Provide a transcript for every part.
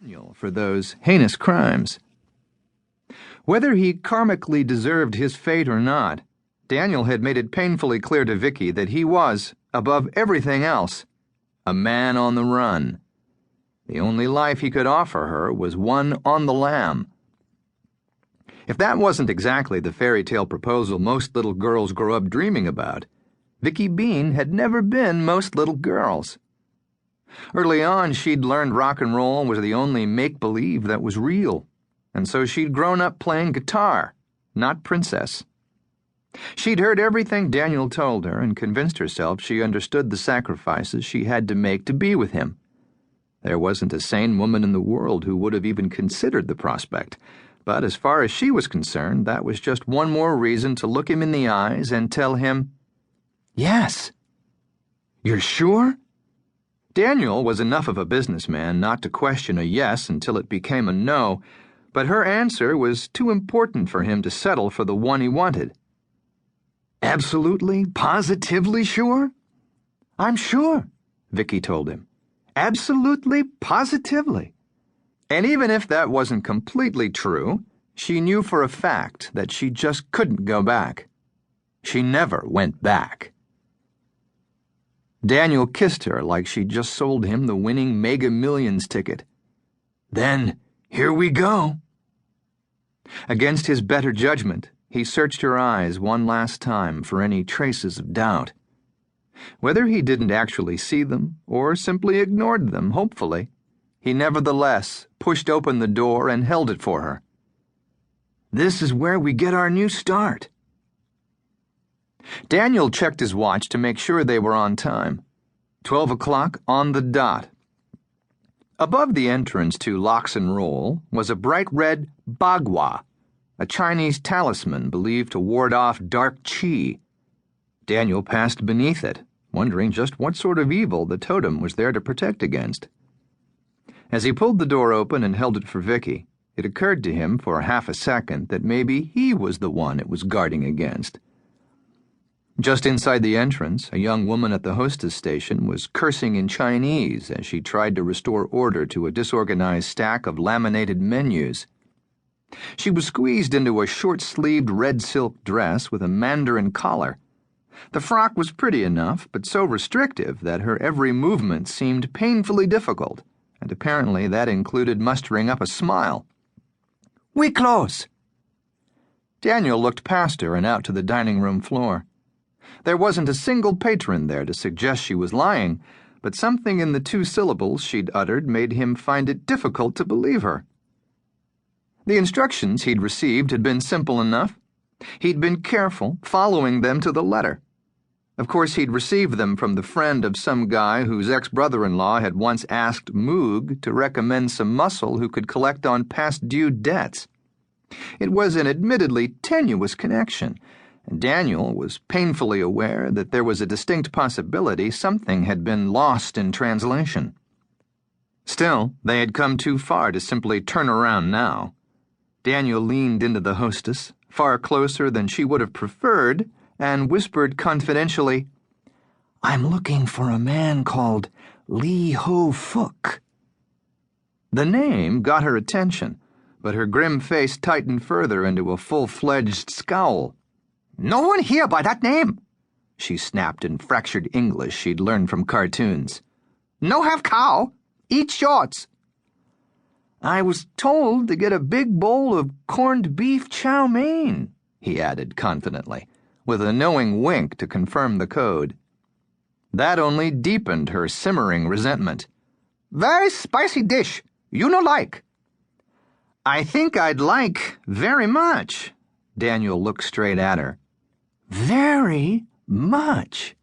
Daniel for those heinous crimes. Whether he karmically deserved his fate or not, Daniel had made it painfully clear to Vicki that he was, above everything else, a man on the run. The only life he could offer her was one on the lam. If that wasn't exactly the fairy tale proposal most little girls grow up dreaming about, Vicki Bean had never been most little girls. Early on, she'd learned rock and roll was the only make-believe that was real, and so she'd grown up playing guitar, not princess. She'd heard everything Daniel told her and convinced herself she understood the sacrifices she had to make to be with him. There wasn't a sane woman in the world who would have even considered the prospect, but as far as she was concerned, that was just one more reason to look him in the eyes and tell him, "Yes." "You're sure?" Daniel was enough of a businessman not to question a yes until it became a no, but her answer was too important for him to settle for the one he wanted. "Absolutely, positively sure?" "I'm sure," Vicki told him. "Absolutely, positively." And even if that wasn't completely true, she knew for a fact that she just couldn't go back. She never went back. Daniel kissed her like she'd just sold him the winning Mega Millions ticket. "Then, here we go." Against his better judgment, he searched her eyes one last time for any traces of doubt. Whether he didn't actually see them, or simply ignored them, hopefully, he nevertheless pushed open the door and held it for her. "This is where we get our new start." Daniel checked his watch to make sure they were on time. 12 o'clock on the dot. Above the entrance to Locks and Roll was a bright red bagua, a Chinese talisman believed to ward off dark qi. Daniel passed beneath it, wondering just what sort of evil the totem was there to protect against. As he pulled the door open and held it for Vicki, it occurred to him for half a second that maybe he was the one it was guarding against. Just inside the entrance, a young woman at the hostess station was cursing in Chinese as she tried to restore order to a disorganized stack of laminated menus. She was squeezed into a short-sleeved red silk dress with a mandarin collar. The frock was pretty enough, but so restrictive that her every movement seemed painfully difficult, and apparently that included mustering up a smile. "We close." Daniel looked past her and out to the dining room floor. There wasn't a single patron there to suggest she was lying, but something in the two syllables she'd uttered made him find it difficult to believe her. The instructions he'd received had been simple enough. He'd been careful, following them to the letter. Of course, he'd received them from the friend of some guy whose ex-brother-in-law had once asked Moog to recommend some muscle who could collect on past-due debts. It was an admittedly tenuous connection, and Daniel was painfully aware that there was a distinct possibility something had been lost in translation. Still, they had come too far to simply turn around now. Daniel leaned into the hostess, far closer than she would have preferred, and whispered confidentially, "I'm looking for a man called Lee Ho-Fook." The name got her attention, but her grim face tightened further into a full-fledged scowl. "No one here by that name," she snapped in fractured English she'd learned from cartoons. "No have cow. Eat shorts." "I was told to get a big bowl of corned beef chow mein," he added confidently, with a knowing wink to confirm the code. That only deepened her simmering resentment. "Very spicy dish. You no like." "I think I'd like very much." Daniel looked straight at her. "Very much."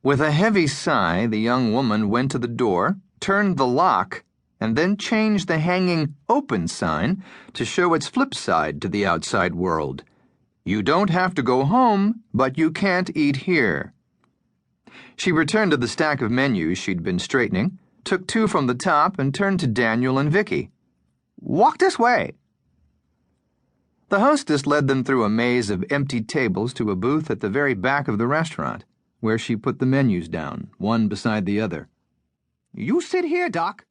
With a heavy sigh, the young woman went to the door, turned the lock, and then changed the hanging open sign to show its flip side to the outside world. "You don't have to go home, but you can't eat here." She returned to the stack of menus she'd been straightening, took two from the top, and turned to Daniel and Vicki. "Walk this way." The hostess led them through a maze of empty tables to a booth at the very back of the restaurant, where she put the menus down, one beside the other. "You sit here, Doc."